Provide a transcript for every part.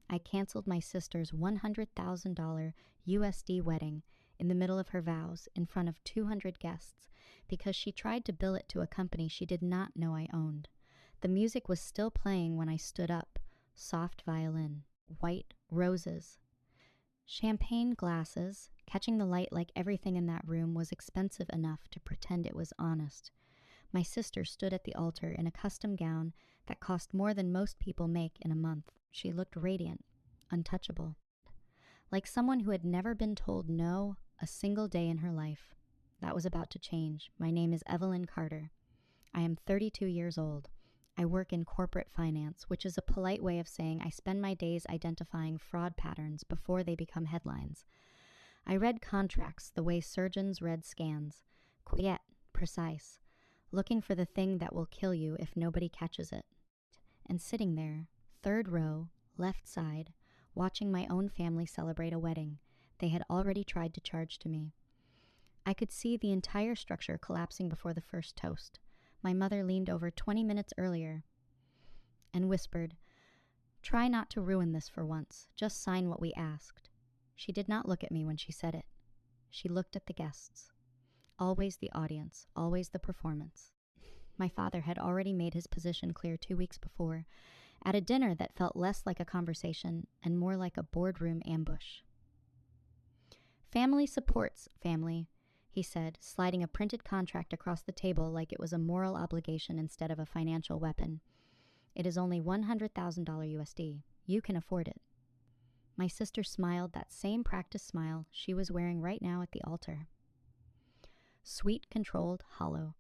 I canceled my sister's $100,000 USD wedding in the middle of her vows in front of 200 guests because she tried to bill it to a company she did not know I owned. The music was still playing when I stood up. Soft violin, white roses, champagne glasses. Catching the light like everything in that room was expensive enough to pretend it was honest. My sister stood at the altar in a custom gown that cost more than most people make in a month. She looked radiant, untouchable, like someone who had never been told no a single day in her life. That was about to change. My name is Evelyn Carter. I am 32 years old. I work in corporate finance, which is a polite way of saying I spend my days identifying fraud patterns before they become headlines. I read contracts the way surgeons read scans, quiet, precise, looking for the thing that will kill you if nobody catches it. And sitting there, third row, left side, watching my own family celebrate a wedding they had already tried to charge to me. I could see the entire structure collapsing before the first toast. My mother leaned over 20 minutes earlier and whispered, "Try not to ruin this for once. Just sign what we asked." She did not look at me when she said it. She looked at the guests. Always the audience, always the performance. My father had already made his position clear 2 weeks before, at a dinner that felt less like a conversation and more like a boardroom ambush. "Family supports family," he said, sliding a printed contract across the table like it was a moral obligation instead of a financial weapon. "It is only $100,000 USD. You can afford it." My sister smiled that same practice smile she was wearing right now at the altar. Sweet, controlled, hollow.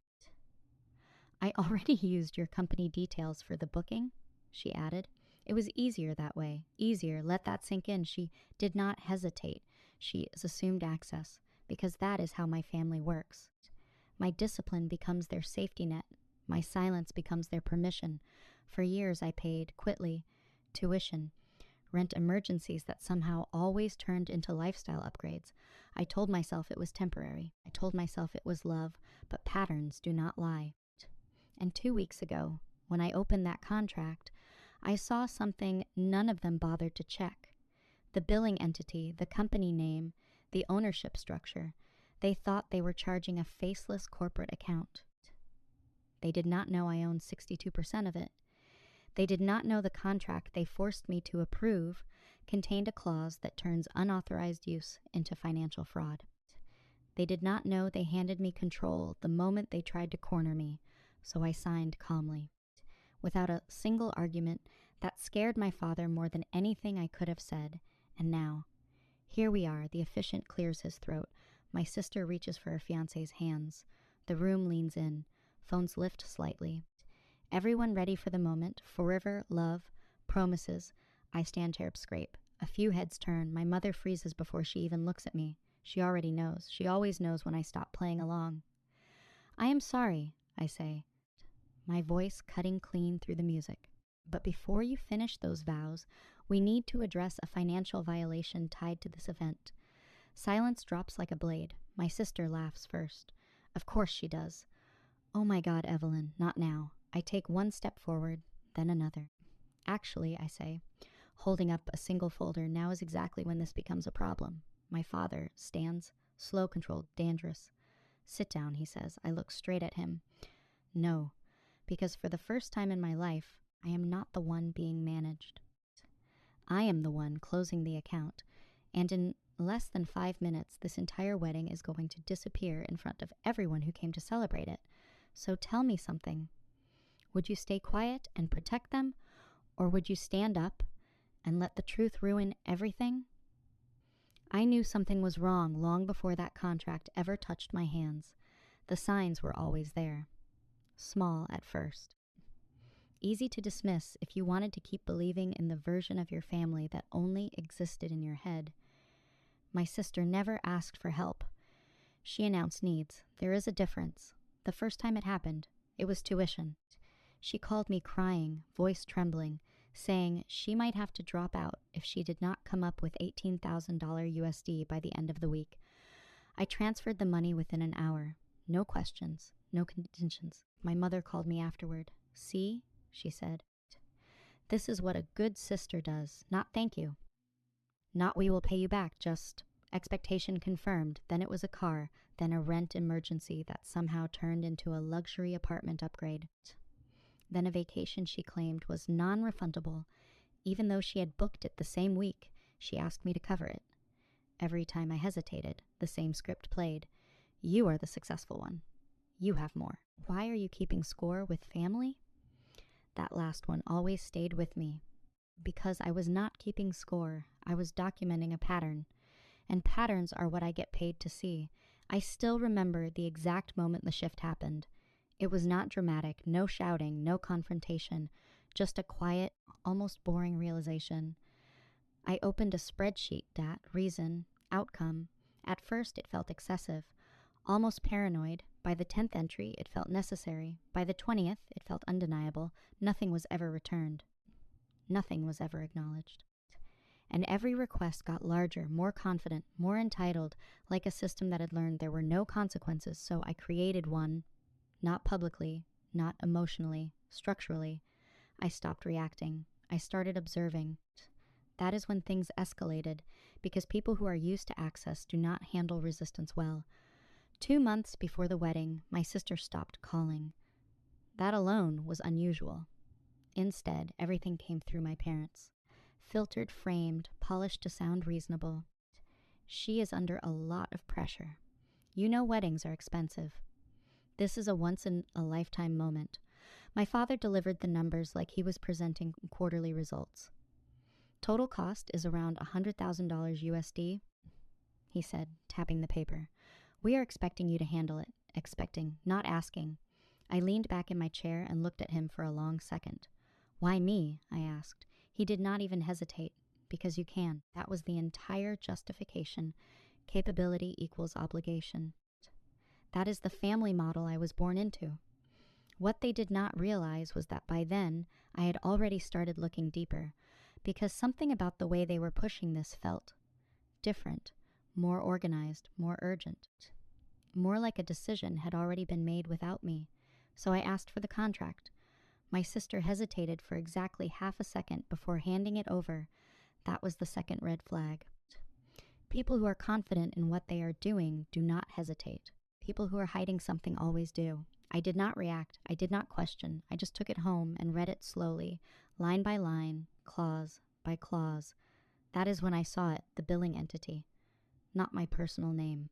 "I already used your company details for the booking," she added. "It was easier that way. Easier. Let that sink in." She did not hesitate. She assumed access, because that is how my family works. My discipline becomes their safety net. My silence becomes their permission. For years I paid, quickly, tuition, rent emergencies that somehow always turned into lifestyle upgrades. I told myself it was temporary. I told myself it was love, but patterns do not lie. And 2 weeks ago, when I opened that contract, I saw something none of them bothered to check. The billing entity, the company name, the ownership structure. They thought they were charging a faceless corporate account. They did not know I owned 62% of it. They did not know the contract they forced me to approve contained a clause that turns unauthorized use into financial fraud. They did not know they handed me control the moment they tried to corner me, so I signed calmly. Without a single argument, that scared my father more than anything I could have said. And now, here we are. The officiant clears his throat. My sister reaches for her fiancé's hands. The room leans in. Phones lift slightly. Everyone ready for the moment. Forever, love, promises. I stand cherub scrape. A few heads turn. My mother freezes before she even looks at me. She already knows. She always knows when I stop playing along. "I am sorry," I say, my voice cutting clean through the music. "But before you finish those vows, we need to address a financial violation tied to this event." Silence drops like a blade. My sister laughs first. Of course she does. "Oh my God, Evelyn, not now." I take one step forward, then another. "Actually," I say, holding up a single folder, "now is exactly when this becomes a problem." My father stands, slow, controlled, dangerous. "Sit down," he says. I look straight at him. No, because for the first time in my life, I am not the one being managed. I am the one closing the account, and in less than 5 minutes, this entire wedding is going to disappear in front of everyone who came to celebrate it. So tell me something. Would you stay quiet and protect them, or would you stand up and let the truth ruin everything? I knew something was wrong long before that contract ever touched my hands. The signs were always there. Small at first. Easy to dismiss if you wanted to keep believing in the version of your family that only existed in your head. My sister never asked for help. She announced needs. There is a difference. The first time it happened, it was tuition. She called me crying, voice trembling, saying she might have to drop out if she did not come up with $18,000 USD by the end of the week. I transferred the money within an hour. No questions, no conditions. My mother called me afterward. "See," she said. This is what a good sister does, not thank you. Not we will pay you back, just expectation confirmed. Then it was a car, then a rent emergency that somehow turned into a luxury apartment upgrade. Then a vacation she claimed was non-refundable. Even though she had booked it the same week, she asked me to cover it. Every time I hesitated, the same script played. You are the successful one. You have more. Why are you keeping score with family? That last one always stayed with me. Because I was not keeping score, I was documenting a pattern. And patterns are what I get paid to see. I still remember the exact moment the shift happened. It was not dramatic, no shouting, no confrontation, just a quiet, almost boring realization. I opened a spreadsheet, dat, reason, outcome. At first, it felt excessive, almost paranoid. By the 10th entry, it felt necessary. By the 20th, it felt undeniable. Nothing was ever returned. Nothing was ever acknowledged. And every request got larger, more confident, more entitled, like a system that had learned there were no consequences, so I created one. Not publicly, not emotionally, structurally. I stopped reacting. I started observing. That is when things escalated, because people who are used to access do not handle resistance well. 2 months before the wedding, my sister stopped calling. That alone was unusual. Instead, everything came through my parents. Filtered, framed, polished to sound reasonable. She is under a lot of pressure. You know weddings are expensive. This is a once-in-a-lifetime moment. My father delivered the numbers like he was presenting quarterly results. Total cost is around $100,000 USD, he said, tapping the paper. We are expecting you to handle it. Expecting, not asking. I leaned back in my chair and looked at him for a long second. Why me? I asked. He did not even hesitate. Because you can. That was the entire justification. Capability equals obligation. That is the family model I was born into. What they did not realize was that by then, I had already started looking deeper, because something about the way they were pushing this felt different, more organized, more urgent. More like a decision had already been made without me. So I asked for the contract. My sister hesitated for exactly half a second before handing it over. That was the second red flag. People who are confident in what they are doing do not hesitate. People who are hiding something always do. I did not react. I did not question. I just took it home and read it slowly, line by line, clause by clause. That is when I saw it, the billing entity. Not my personal name.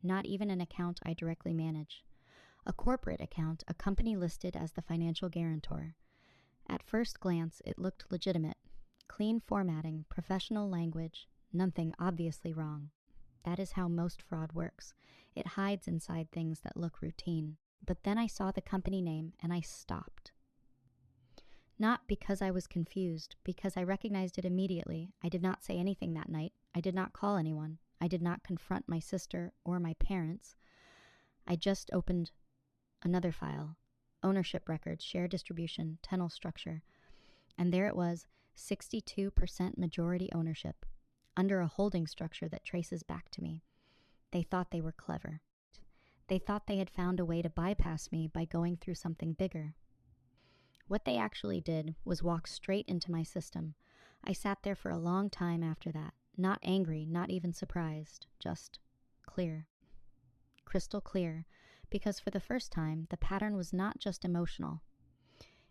Not even an account I directly manage. A corporate account, a company listed as the financial guarantor. At first glance, it looked legitimate. Clean formatting, professional language, nothing obviously wrong. That is how most fraud works. It hides inside things that look routine. But then I saw the company name and I stopped. Not because I was confused, because I recognized it immediately. I did not say anything that night. I did not call anyone. I did not confront my sister or my parents. I just opened another file. Ownership records, share distribution, tunnel structure. And there it was, 62% majority ownership, under a holding structure that traces back to me. They thought they were clever. They thought they had found a way to bypass me by going through something bigger. What they actually did was walk straight into my system. I sat there for a long time after that, not angry, not even surprised, just clear. Crystal clear, because for the first time, the pattern was not just emotional.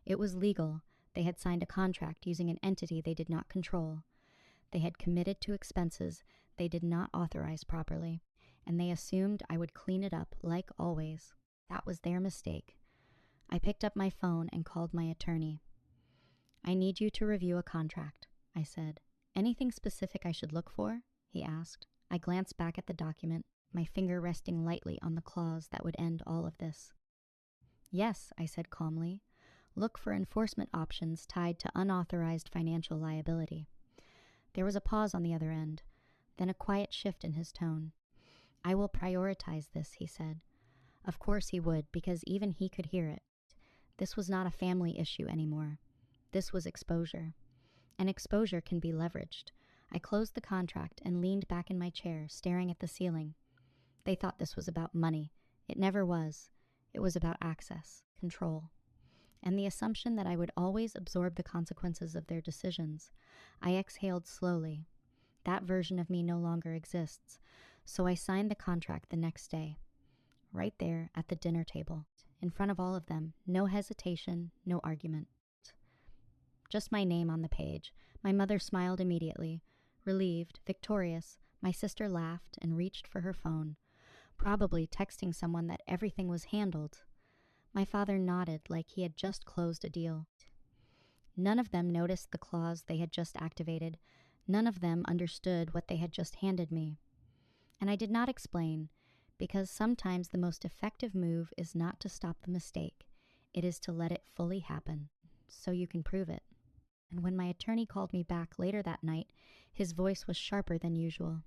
It was legal. They had signed a contract using an entity they did not control. They had committed to expenses they did not authorize properly, and they assumed I would clean it up like always. That was their mistake. I picked up my phone and called my attorney. I need you to review a contract, I said. Anything specific I should look for? He asked. I glanced back at the document, my finger resting lightly on the clause that would end all of this. Yes, I said calmly. Look for enforcement options tied to unauthorized financial liability. There was a pause on the other end, then a quiet shift in his tone. I will prioritize this, he said. Of course he would, because even he could hear it. This was not a family issue anymore. This was exposure. And exposure can be leveraged. I closed the contract and leaned back in my chair, staring at the ceiling. They thought this was about money. It never was. It was about access, control. and the assumption that I would always absorb the consequences of their decisions. I exhaled slowly. That version of me no longer exists, so I signed the contract the next day, right there at the dinner table, in front of all of them. No hesitation, no argument. Just my name on the page. My mother smiled immediately, relieved, victorious. My sister laughed and reached for her phone, probably texting someone that everything was handled. My father nodded like he had just closed a deal. None of them noticed the clause they had just activated. None of them understood what they had just handed me. And I did not explain, because sometimes the most effective move is not to stop the mistake. It is to let it fully happen, so you can prove it. And when my attorney called me back later that night, his voice was sharper than usual.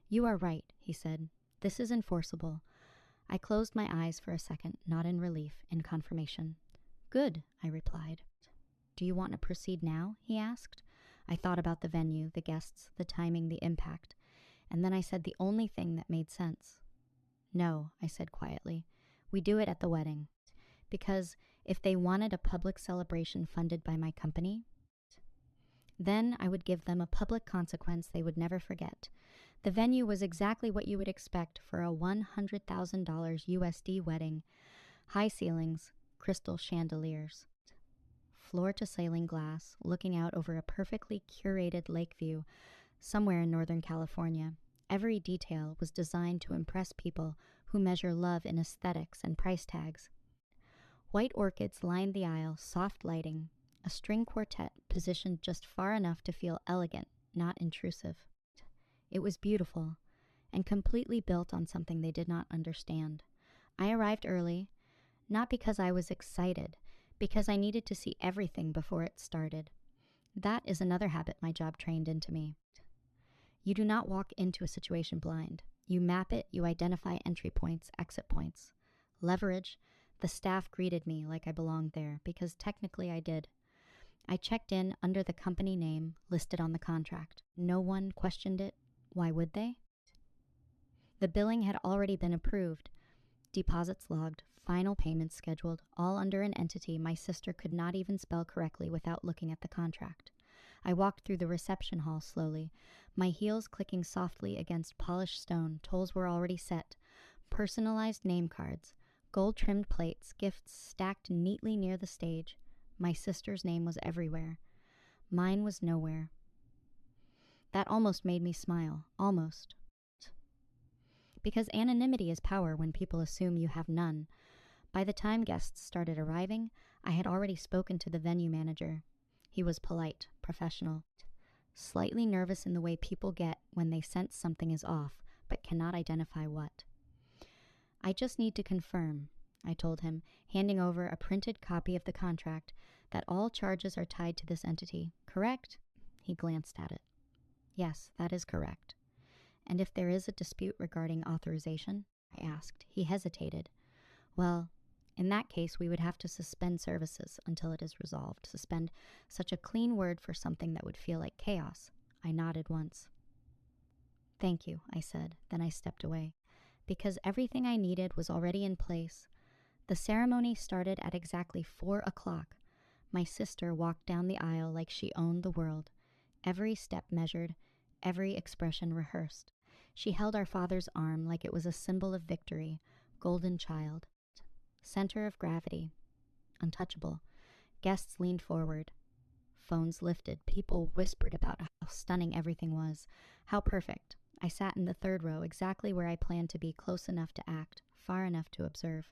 "You are right," he said. "This is enforceable." I closed my eyes for a second, not in relief, in confirmation. "Good," I replied. "Do you want to proceed now?" he asked. I thought about the venue, the guests, the timing, the impact, and then I said the only thing that made sense. "No," I said quietly. "We do it at the wedding. Because if they wanted a public celebration funded by my company, then I would give them a public consequence they would never forget. The venue was exactly what you would expect for a $100,000 USD wedding. High ceilings, crystal chandeliers, floor-to-ceiling glass, looking out over a perfectly curated lake view somewhere in Northern California. Every detail was designed to impress people who measure love in aesthetics and price tags. White orchids lined the aisle, soft lighting, a string quartet positioned just far enough to feel elegant, not intrusive. It was beautiful, and completely built on something they did not understand. I arrived early, not because I was excited, because I needed to see everything before it started. That is another habit my job trained into me. You do not walk into a situation blind. You map it, you identify entry points, exit points. Leverage. The staff greeted me like I belonged there, because technically I did. I checked in under the company name listed on the contract. No one questioned it. Why would they? The billing had already been approved. Deposits logged, final payments scheduled, all under an entity my sister could not even spell correctly without looking at the contract. I walked through the reception hall slowly, my heels clicking softly against polished stone. Tolls were already set. Personalized name cards, gold-trimmed plates, gifts stacked neatly near the stage. My sister's name was everywhere. Mine was nowhere. That almost made me smile. Almost. Because anonymity is power when people assume you have none. By the time guests started arriving, I had already spoken to the venue manager. He was polite, professional, slightly nervous in the way people get when they sense something is off, but cannot identify what. "I just need to confirm," I told him, handing over a printed copy of the contract, "that all charges are tied to this entity. Correct?" He glanced at it. "Yes, that is correct." "And if there is a dispute regarding authorization?" I asked. He hesitated. "Well, in that case, we would have to suspend services until it is resolved." Suspend, such a clean word for something that would feel like chaos. I nodded once. "Thank you," I said. Then I stepped away, because everything I needed was already in place. The ceremony started at exactly 4 o'clock. My sister walked down the aisle like she owned the world, every step measured, every expression rehearsed. She held our father's arm like it was a symbol of victory, golden child. Center of gravity, untouchable. Guests leaned forward. Phones lifted. People whispered about how stunning everything was, how perfect. I sat in the third row, exactly where I planned to be, close enough to act, far enough to observe.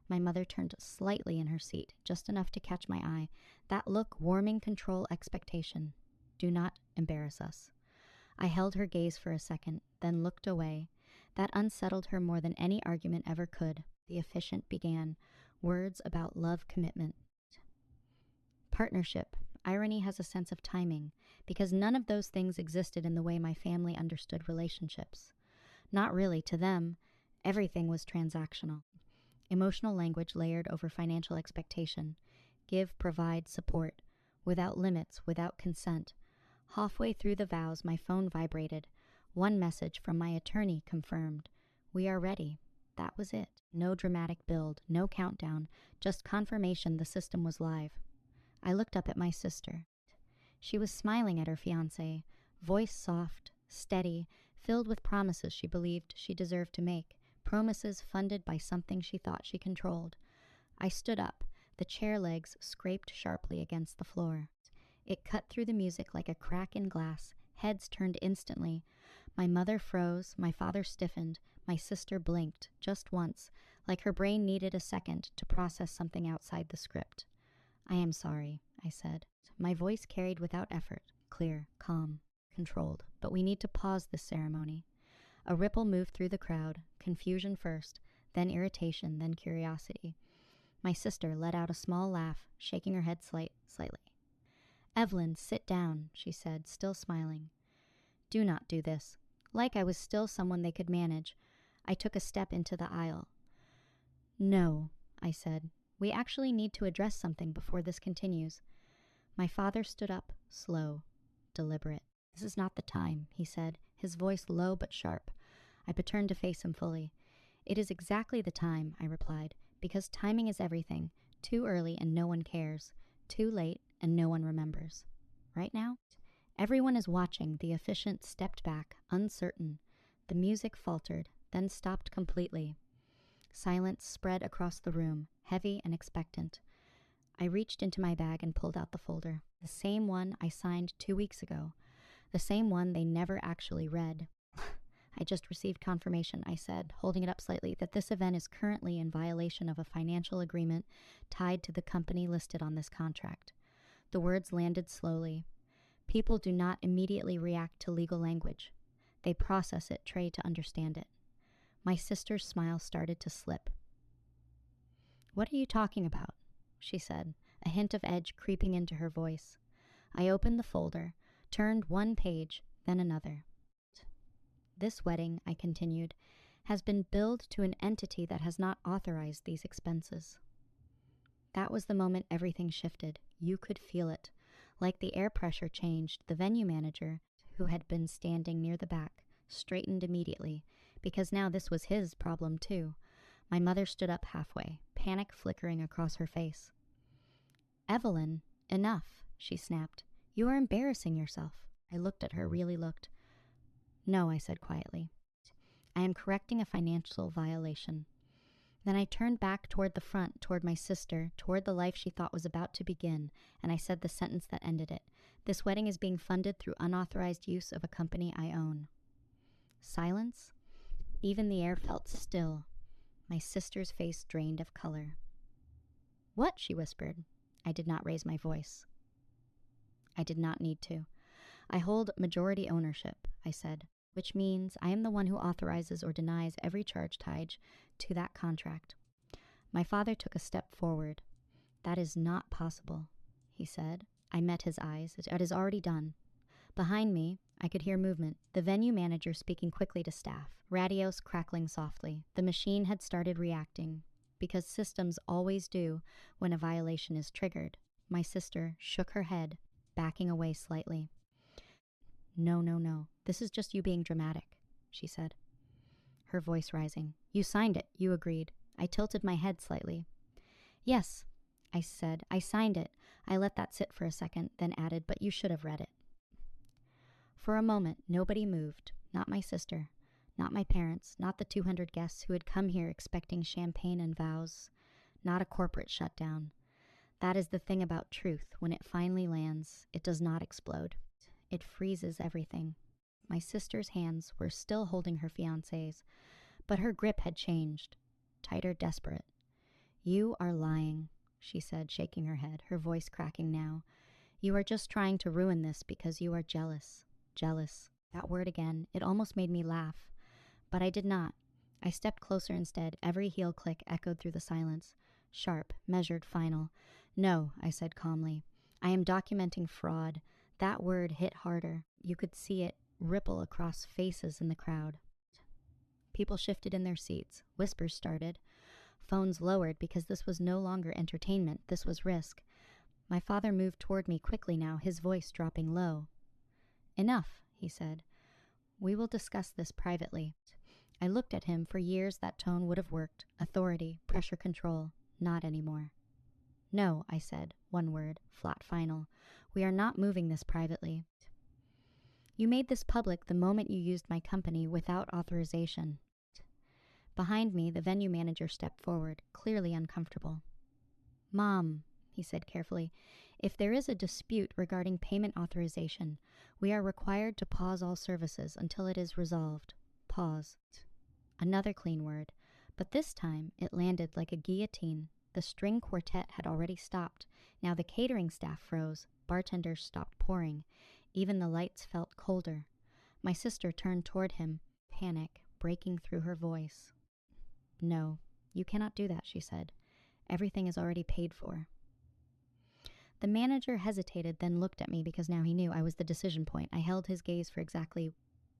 My mother turned slightly in her seat, just enough to catch my eye. That look, warming control, expectation. "Do not embarrass us." I held her gaze for a second, then looked away. That unsettled her more than any argument ever could. The officiant began, words about love, commitment, partnership. Irony has a sense of timing, because none of those things existed in the way my family understood relationships. Not really. To them, everything was transactional. Emotional language layered over financial expectation. Give, provide, support. Without limits, without consent. Halfway through the vows, my phone vibrated. One message from my attorney confirmed. "We are ready." That was it. No dramatic build, no countdown, just confirmation the system was live. I looked up at my sister. She was smiling at her fiancé, voice soft, steady, filled with promises she believed she deserved to make, promises funded by something she thought she controlled. I stood up. The chair legs scraped sharply against the floor. It cut through the music like a crack in glass. Heads turned instantly. My mother froze, my father stiffened, my sister blinked, just once, like her brain needed a second to process something outside the script. I am sorry, I said. My voice carried without effort, clear, calm, controlled. But we need to pause this ceremony. A ripple moved through the crowd, confusion first, then irritation, then curiosity. My sister let out a small laugh, shaking her head slightly. Evelyn, sit down, she said, still smiling. Do not do this. Like I was still someone they could manage. I took a step into the aisle. No, I said. We actually need to address something before this continues. My father stood up, slow, deliberate. This is not the time, he said, his voice low but sharp. I turned to face him fully. It is exactly the time, I replied, because timing is everything. Too early and no one cares. Too late and no one remembers. Right now? Everyone is watching. The officiant stepped back, uncertain. The music faltered, then stopped completely. Silence spread across the room, heavy and expectant. I reached into my bag and pulled out the folder. The same one I signed 2 weeks ago. The same one they never actually read. I just received confirmation, I said, holding it up slightly, that this event is currently in violation of a financial agreement tied to the company listed on this contract. The words landed slowly. People do not immediately react to legal language. They process it, try to understand it. My sister's smile started to slip. What are you talking about? She said, a hint of edge creeping into her voice. I opened the folder, turned one page, then another. This wedding, I continued, has been billed to an entity that has not authorized these expenses. That was the moment everything shifted. You could feel it. Like the air pressure changed, the venue manager, who had been standing near the back, straightened immediately, because now this was his problem too. My mother stood up halfway, panic flickering across her face. Evelyn, enough, she snapped. You are embarrassing yourself. I looked at her, really looked. No, I said quietly. I am correcting a financial violation. Then I turned back toward the front, toward my sister, toward the life she thought was about to begin, and I said the sentence that ended it. This wedding is being funded through unauthorized use of a company I own. Silence? Even the air felt still. My sister's face drained of color. What? She whispered. I did not raise my voice. I did not need to. I hold majority ownership, I said, which means I am the one who authorizes or denies every charge tied to that contract. My father took a step forward. That is not possible, he said. I met his eyes. It is already done. Behind me, I could hear movement, the venue manager speaking quickly to staff, radios crackling softly. The machine had started reacting, because systems always do when a violation is triggered. My sister shook her head, backing away slightly. No. This is just you being dramatic, she said, her voice rising. You signed it. You agreed. I tilted my head slightly. Yes, I said. I signed it. I let that sit for a second, then added, but you should have read it. For a moment, nobody moved. Not my sister. Not my parents. Not the 200 guests who had come here expecting champagne and vows. Not a corporate shutdown. That is the thing about truth. When it finally lands, it does not explode. It freezes everything. My sister's hands were still holding her fiancé's, but her grip had changed. Tighter, desperate. You are lying, she said, shaking her head, her voice cracking now. You are just trying to ruin this because you are jealous. Jealous. That word again, it almost made me laugh. But I did not. I stepped closer instead. Every heel click echoed through the silence. Sharp, measured, final. No, I said calmly. I am documenting fraud. That word hit harder. You could see it ripple across faces in the crowd. People shifted in their seats. Whispers started. Phones lowered because this was no longer entertainment. This was risk. My father moved toward me quickly now, his voice dropping low. Enough, he said. We will discuss this privately. I looked at him. For years that tone would have worked. Authority, pressure control. Not anymore. No, I said, one word, flat final. We are not moving this privately. You made this public the moment you used my company without authorization. Behind me, the venue manager stepped forward, clearly uncomfortable. Mom, he said carefully, if there is a dispute regarding payment authorization, we are required to pause all services until it is resolved. Pause. Another clean word, but this time it landed like a guillotine. The string quartet had already stopped. Now the catering staff froze. Bartenders stopped pouring. Even the lights felt colder. My sister turned toward him, panic breaking through her voice. No, you cannot do that, she said. Everything is already paid for. The manager hesitated, then looked at me because now he knew I was the decision point. I held his gaze for exactly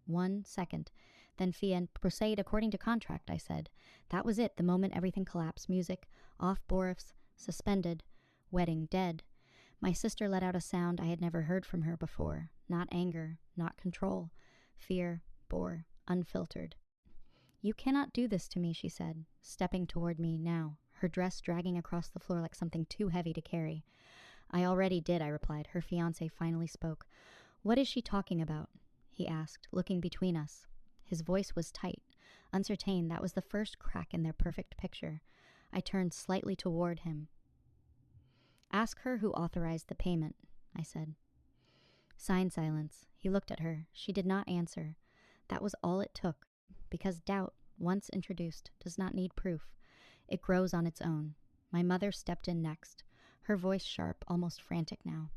1 second. Then Fia, proceed according to contract, I said. That was it, the moment everything collapsed. Music, off Boris, suspended, wedding dead. My sister let out a sound I had never heard from her before. Not anger, not control. Fear, bore, unfiltered. You cannot do this to me, she said, stepping toward me now, her dress dragging across the floor like something too heavy to carry. I already did, I replied. Her fiancé finally spoke. What is she talking about? He asked, looking between us. His voice was tight, uncertain. That was the first crack in their perfect picture. I turned slightly toward him. Ask her who authorized the payment, I said. Sign silence. He looked at her. She did not answer. That was all it took, because doubt, once introduced, does not need proof. It grows on its own. My mother stepped in next, her voice sharp, almost frantic now.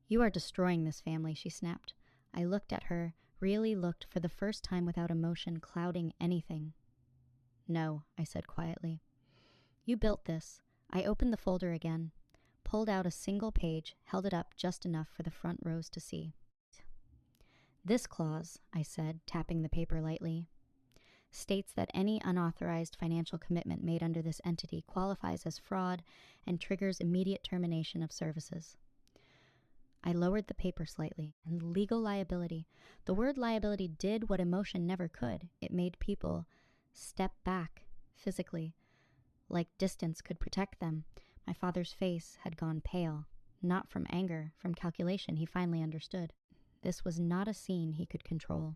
You are destroying this family, she snapped. I looked at her, really looked for the first time without emotion clouding anything. No, I said quietly. You built this. I opened the folder again, pulled out a single page, held it up just enough for the front rows to see. This clause, I said, tapping the paper lightly, states that any unauthorized financial commitment made under this entity qualifies as fraud and triggers immediate termination of services. I lowered the paper slightly. And legal liability. The word liability did what emotion never could. It made people step back physically, like distance could protect them. My father's face had gone pale, not from anger, from calculation. He finally understood. This was not a scene he could control.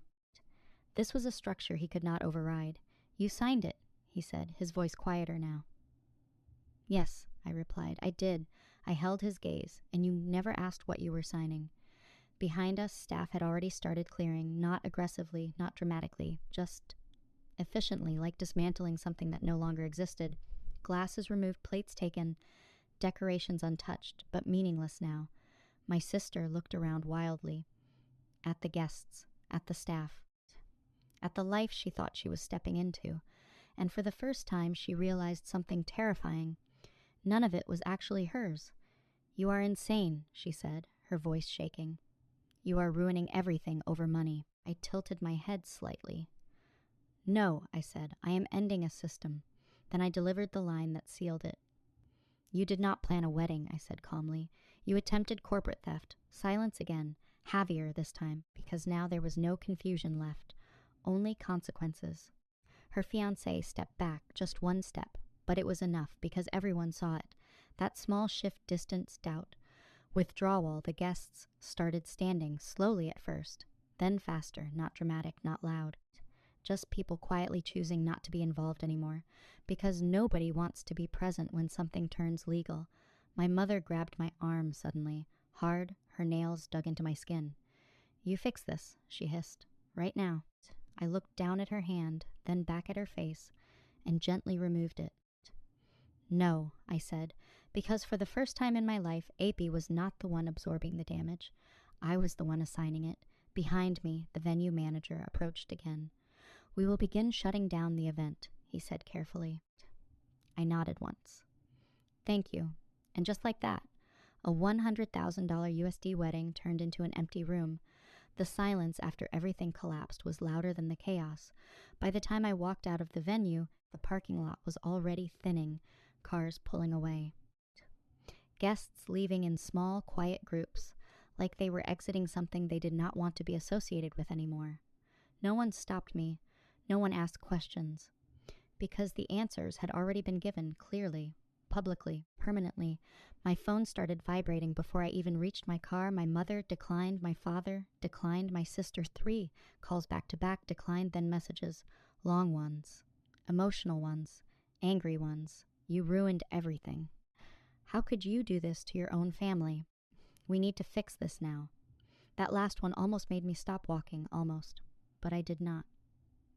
This was a structure he could not override. You signed it, he said, his voice quieter now. Yes, I replied, I did. I held his gaze, and you never asked what you were signing. Behind us, staff had already started clearing, not aggressively, not dramatically, just efficiently, like dismantling something that no longer existed. Glasses removed, plates taken, decorations untouched, but meaningless now. My sister looked around wildly, at the guests, at the staff, at the life she thought she was stepping into, and for the first time she realized something terrifying. None of it was actually hers. You are insane, she said, her voice shaking. You are ruining everything over money. I tilted my head slightly. No, I said, I am ending a system. Then I delivered the line that sealed it. You did not plan a wedding, I said calmly. You attempted corporate theft. Silence again, heavier this time, because now there was no confusion left, only consequences. Her fiancé stepped back, just one step, but it was enough because everyone saw it. That small shift distanced doubt. Withdrawal, the guests started standing, slowly at first, then faster, not dramatic, not loud. Just people quietly choosing not to be involved anymore, because nobody wants to be present when something turns legal. My mother grabbed my arm suddenly, hard, her nails dug into my skin. You fix this, she hissed, right now. I looked down at her hand, then back at her face, and gently removed it. No, I said, because for the first time in my life, AP was not the one absorbing the damage. I was the one assigning it. Behind me, the venue manager approached again. We will begin shutting down the event, he said carefully. I nodded once. Thank you. And just like that, a $100,000 USD wedding turned into an empty room. The silence after everything collapsed was louder than the chaos. By the time I walked out of the venue, the parking lot was already thinning, cars pulling away. Guests leaving in small, quiet groups, like they were exiting something they did not want to be associated with anymore. No one stopped me. No one asked questions, because the answers had already been given clearly, publicly, permanently. My phone started vibrating before I even reached my car. My mother declined, my father declined, my sister, 3 calls back to back declined, then messages, long ones, emotional ones, angry ones. You ruined everything. How could you do this to your own family? We need to fix this now. That last one almost made me stop walking, almost. But I did not,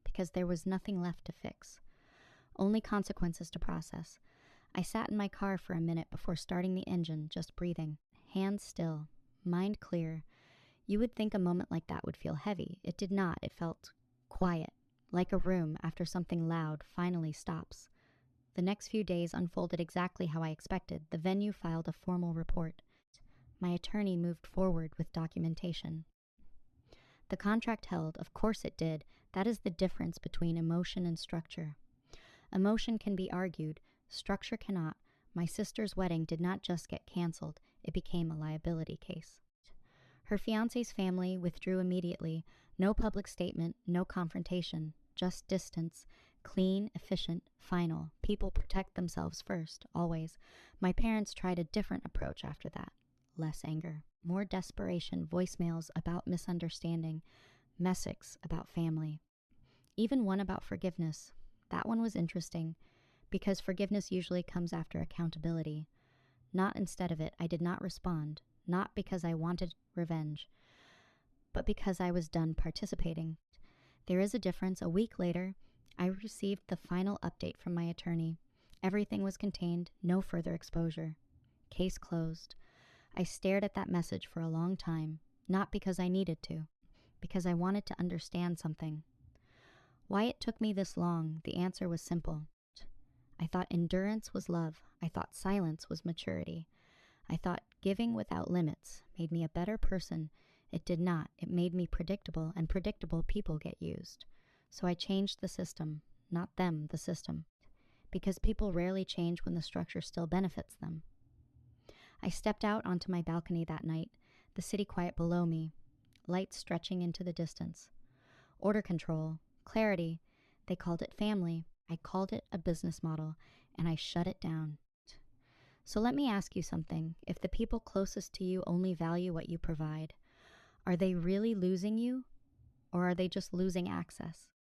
because there was nothing left to fix. Only consequences to process. I sat in my car for a minute before starting the engine, just breathing. Hands still, mind clear. You would think a moment like that would feel heavy. It did not. It felt quiet, like a room after something loud finally stops. The next few days unfolded exactly how I expected. The venue filed a formal report. My attorney moved forward with documentation. The contract held, of course it did. That is the difference between emotion and structure. Emotion can be argued, structure cannot. My sister's wedding did not just get canceled, it became a liability case. Her fiancé's family withdrew immediately. No public statement, no confrontation, just distance. Clean, efficient, final. People protect themselves first, always. My parents tried a different approach after that. Less anger, more desperation, voicemails about misunderstanding, messages about family. Even one about forgiveness. That one was interesting, because forgiveness usually comes after accountability. Not instead of it. I did not respond, not because I wanted revenge, but because I was done participating. There is a difference. A week later, I received the final update from my attorney. Everything was contained, no further exposure. Case closed. I stared at that message for a long time, not because I needed to, because I wanted to understand something. Why it took me this long, the answer was simple. I thought endurance was love. I thought silence was maturity. I thought giving without limits made me a better person. It did not. It made me predictable, and predictable people get used. So I changed the system, not them, the system, because people rarely change when the structure still benefits them. I stepped out onto my balcony that night, the city quiet below me, lights stretching into the distance. Order control, clarity. They called it family. I called it a business model, and I shut it down. So let me ask you something. If the people closest to you only value what you provide, are they really losing you, or are they just losing access?